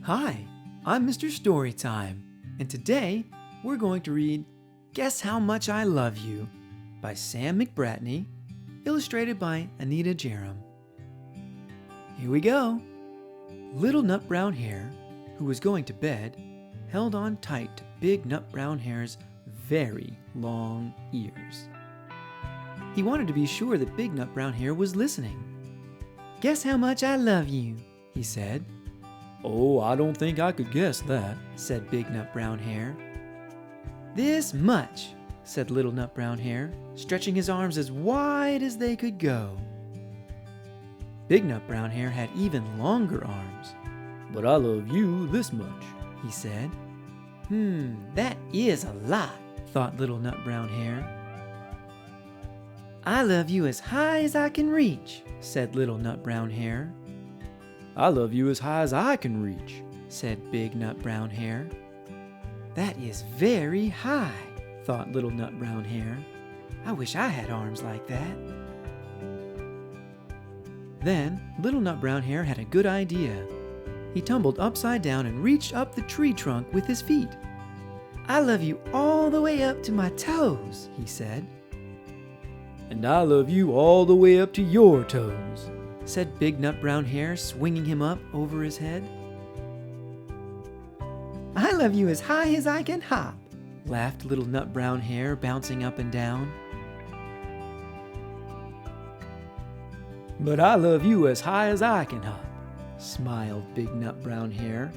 Hi, I'm Mr. Storytime, and today we're going to read Guess How Much I Love You by Sam McBratney, illustrated by Anita Jerem. Here we go. Little Nut Brown Hare, who was going to bed, held on tight to Big Nut Brown Hare's very long ears. He wanted to be sure that Big Nut Brown Hare was listening. "Guess how much I love you," he said. "Oh, I don't think I could guess that," said Big Nut Brown Hare. "This much," said Little Nut Brown Hare, stretching his arms as wide as they could go. Big Nut Brown Hare had even longer arms. "But I love you this much," he said. That is a lot," thought Little Nut Brown Hare. "I love you as high as I can reach," said Little Nut Brown Hare. "I love you as high as I can reach," said Big Nut Brown Hare. "That is very high," thought Little Nut Brown Hare. "I wish I had arms like that." Then Little Nut Brown Hare had a good idea. He tumbled upside down and reached up the tree trunk with his feet. "I love you all the way up to my toes," he said. "And I love you all the way up to your toes," said Big Nut Brown Hare, swinging him up over his head. "I love you as high as I can hop," laughed Little Nut Brown Hare, bouncing up and down. "But I love you as high as I can hop," smiled Big Nut Brown Hare,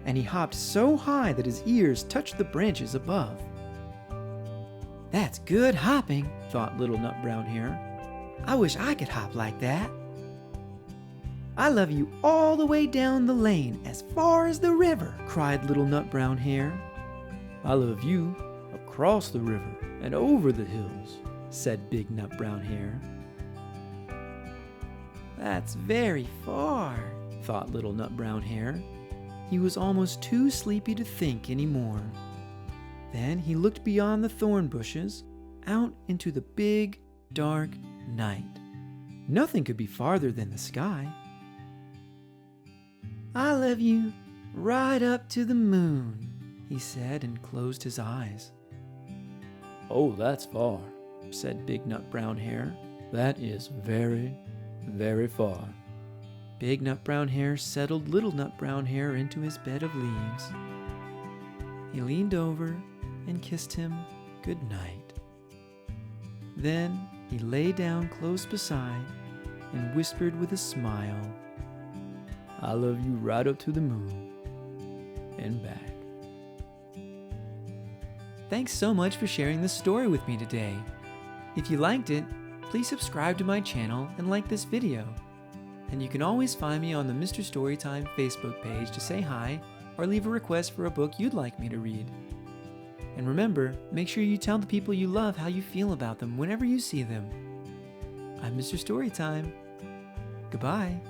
and he hopped so high that his ears touched the branches above. "That's good hopping," thought Little Nut Brown Hare. "I wish I could hop like that." "I love you all the way down the lane as far as the river," cried Little Nut Brown Hare. "I love you across the river and over the hills," said Big Nut Brown Hare. "That's very far," thought Little Nut Brown Hare. He was almost too sleepy to think anymore. Then he looked beyond the thorn bushes, out into the big, dark night. Nothing could be farther than the sky. "I love you right up to the moon," he said, and closed his eyes. "Oh, that's far," said Big Nut Brown Hare. "That is very, very far." Big Nut Brown Hare settled Little Nut Brown Hare into his bed of leaves. He leaned over and kissed him good night. Then he lay down close beside and whispered with a smile, "I love you right up to the moon and back." Thanks so much for sharing this story with me today. If you liked it, please subscribe to my channel and like this video. And you can always find me on the Mr. Storytime Facebook page to say hi or leave a request for a book you'd like me to read. And remember, make sure you tell the people you love how you feel about them whenever you see them. I'm Mr. Storytime. Goodbye.